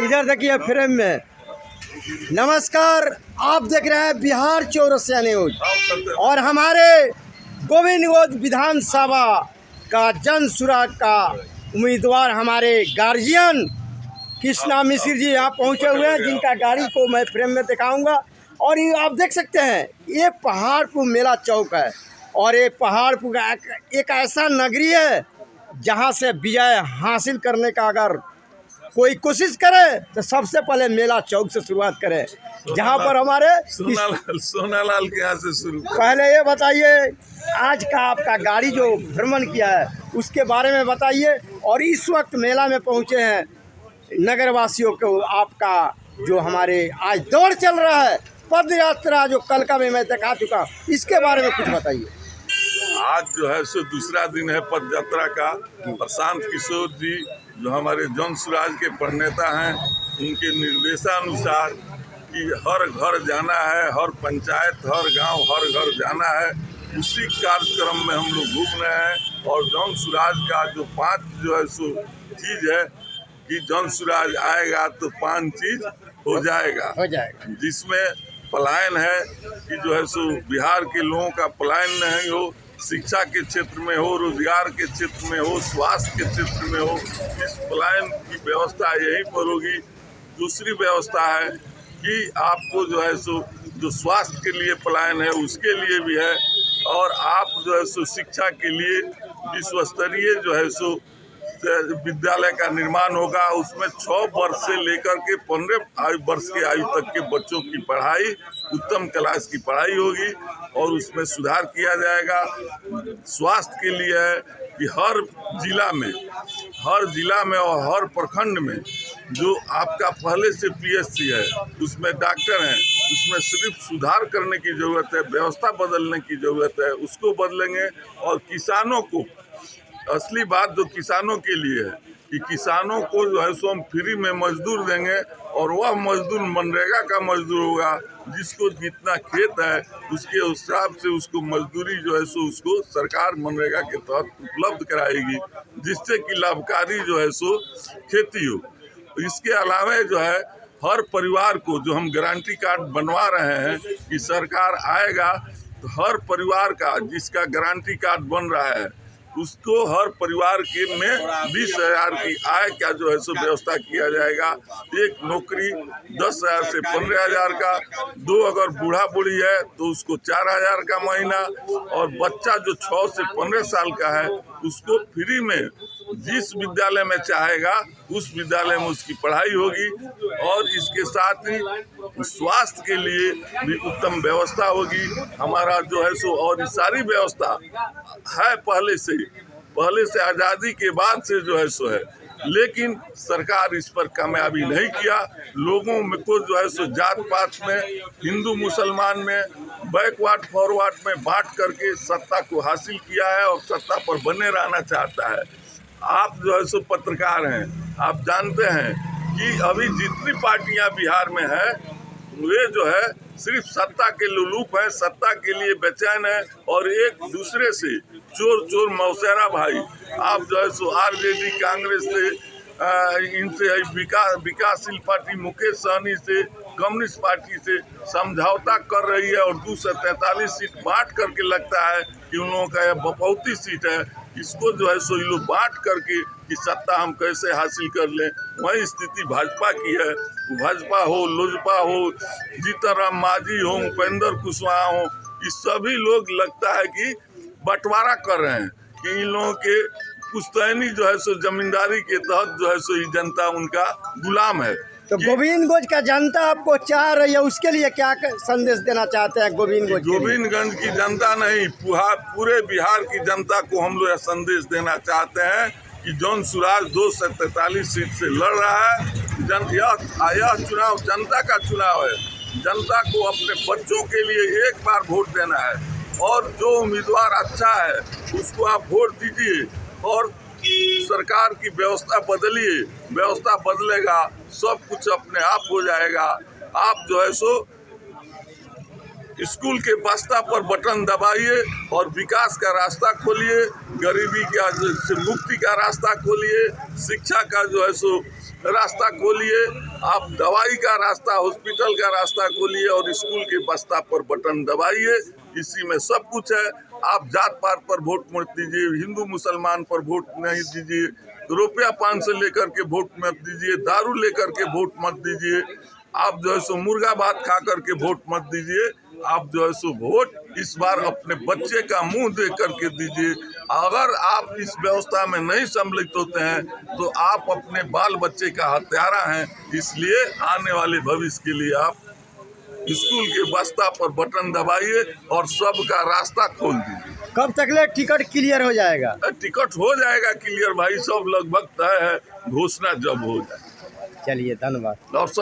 इधर देखिए फ्रेम में। नमस्कार, आप देख रहे हैं बिहार चौरसिया न्यूज और हमारे गोविंदगंज विधानसभा का जन सुराग का उम्मीदवार हमारे गार्जियन कृष्णा मिश्र जी यहाँ पहुँचे हुए हैं, जिनका गाड़ी को मैं फ्रेम में दिखाऊंगा। और ये आप देख सकते हैं, ये पहाड़पुर मेला चौक है और ये पहाड़पुर एक ऐसा नगरी है जहाँ से विजय हासिल करने का अगर कोई कोशिश करे तो सबसे पहले मेला चौक से शुरुआत करे, जहाँ पर हमारे सोनालाल के यहाँ से शुरू। पहले ये बताइए, आज का आपका गाड़ी जो भ्रमण किया है उसके बारे में बताइए। और इस वक्त मेला में पहुँचे हैं नगरवासियों को, आपका जो हमारे आज दौड़ चल रहा है पद यात्रा जो कल का मैं दिखा चुका, इसके बारे में कुछ बताइए। आज जो है सो दूसरा दिन है पद यात्रा का। प्रशांत किशोर जी जो हमारे जन सुराज के प्रणेता हैं, उनके निर्देशानुसार कि हर घर जाना है, हर पंचायत, हर गांव, हर घर जाना है, उसी कार्यक्रम में हम लोग घूम रहे हैं। और जन सुराज का जो 5 जो है सो चीज़ है कि जन सुराज आएगा तो 5 चीज़ हो जाएगा, जिसमें पलायन है कि जो है सो बिहार के लोगों का पलायन नहीं हो, शिक्षा के क्षेत्र में हो, रोजगार के क्षेत्र में हो, स्वास्थ्य के क्षेत्र में हो, इस पलायन की व्यवस्था यहीं पर होगी। दूसरी व्यवस्था है कि आपको जो है सो जो स्वास्थ्य के लिए पलायन है उसके लिए भी है, और आप जो है सो शिक्षा के लिए विश्व स्तरीय जो है सो विद्यालय का निर्माण होगा। उसमें 6 वर्ष से लेकर के 15 वर्ष की आयु तक के बच्चों की पढ़ाई, उत्तम क्लास की पढ़ाई होगी और उसमें सुधार किया जाएगा। स्वास्थ्य के लिए है कि हर जिला में और हर प्रखंड में जो आपका पहले से पीएचसी है उसमें डॉक्टर हैं, उसमें सिर्फ सुधार करने की ज़रूरत है, व्यवस्था बदलने की ज़रूरत है, उसको बदलेंगे। और किसानों को, असली बात जो किसानों के लिए है कि किसानों को जो है सो हम फ्री में मजदूर देंगे, और वह मजदूर मनरेगा का मजदूर होगा, जिसको जितना खेत है उसके हिसाब से उसको मजदूरी जो है सो उसको सरकार मनरेगा के तहत उपलब्ध कराएगी, जिससे कि लाभकारी जो है सो खेती हो। इसके अलावा जो है हर परिवार को जो हम गारंटी कार्ड बनवा रहे हैं कि सरकार आएगा तो हर परिवार का जिसका गारंटी कार्ड बन रहा है उसको हर परिवार के में 20,000 की आय का जो है सो व्यवस्था किया जाएगा। एक नौकरी 10,000 से 15,000 का, 2 अगर बूढ़ा बूढ़ी है तो उसको 4,000 का महीना, और बच्चा जो 6 से 15 साल का है उसको फ्री में जिस विद्यालय में चाहेगा उस विद्यालय में उसकी पढ़ाई होगी। और इसके साथ ही स्वास्थ्य के लिए भी उत्तम व्यवस्था होगी हमारा जो है सो। और ये सारी व्यवस्था है पहले से आज़ादी के बाद से जो है सो है, लेकिन सरकार इस पर कामयाबी नहीं किया। लोगों में को जो है सो जात पात में, हिंदू मुसलमान में, बैकवर्ड फॉरवर्ड में बांट करके सत्ता को हासिल किया है और सत्ता पर बने रहना चाहता है। आप जो है सो पत्रकार हैं, आप जानते हैं कि अभी जितनी पार्टियां बिहार में हैं वे जो है सिर्फ सत्ता के लुलूप है, सत्ता के लिए बेचैन है, और एक दूसरे से चोर मौसेरा भाई। आप जो है सो आरजेडी कांग्रेस से, इनसे विकासशील पार्टी मुकेश सहनी से, कम्युनिस्ट पार्टी से समझौता कर रही है और 243 सीट बांट करके लगता है कि उन लोगों का यह बपौती सीट है। इसको जो है सो ये लोग बांट करके कि सत्ता हम कैसे हासिल कर लें। वही स्थिति भाजपा की है। भाजपा हो, लोजपा हो, जीतन राम मांझी हो, उपेंद्र कुशवाहा हो, ये सभी लोग लगता है कि बंटवारा कर रहे हैं कि इन लोगों के पुश्तैनी जो है सो जमींदारी के तहत जो है सो ये जनता उनका गुलाम है। तो गोविंदगंज का जनता आपको चाह रही है, उसके लिए क्या संदेश देना चाहते हैं? गोविंदगंज की जनता नहीं, पूरे बिहार की जनता को हम लोग संदेश देना चाहते हैं कि जन सुराज 243 सीट से लड़ रहा है। यह चुनाव जनता का चुनाव है। जनता को अपने बच्चों के लिए एक बार वोट देना है, और जो उम्मीदवार अच्छा है उसको आप वोट दीजिए, और सरकार की व्यवस्था बदलिए। व्यवस्था बदलेगा, सब कुछ अपने आप हो जाएगा। आप जो है सो स्कूल के बस्ता पर बटन दबाइए और विकास का रास्ता खोलिए, गरीबी का से मुक्ति का रास्ता खोलिए, शिक्षा का जो है सो रास्ता खोलिए, आप दवाई का रास्ता, हॉस्पिटल का रास्ता खोलिए और स्कूल के बस्ता पर बटन दबाइए। इसी में सब कुछ है। आप जात पात पर वोट मत दीजिए, हिंदू मुसलमान पर वोट नहीं दीजिए, रुपया पान से लेकर के वोट मत दीजिए, दारू लेकर के वोट मत दीजिए, आप जो है सो मुर्गा भात खा करके वोट मत दीजिए। आप जो है सो वोट इस बार अपने बच्चे का मुंह देख करके दीजिए। अगर आप इस व्यवस्था में नहीं सम्मिलित होते हैं तो आप अपने बाल बच्चे का हत्यारा हैं। इसलिए आने वाले भविष्य के लिए आप स्कूल के बस्ता पर बटन दबाइए और सबका रास्ता खोल दीजिए। कब तक टिकट क्लियर हो जाएगा? टिकट हो जाएगा क्लियर भाई, सब लगभग तय है, घोषणा जब हो जाए। चलिए, धन्यवाद। और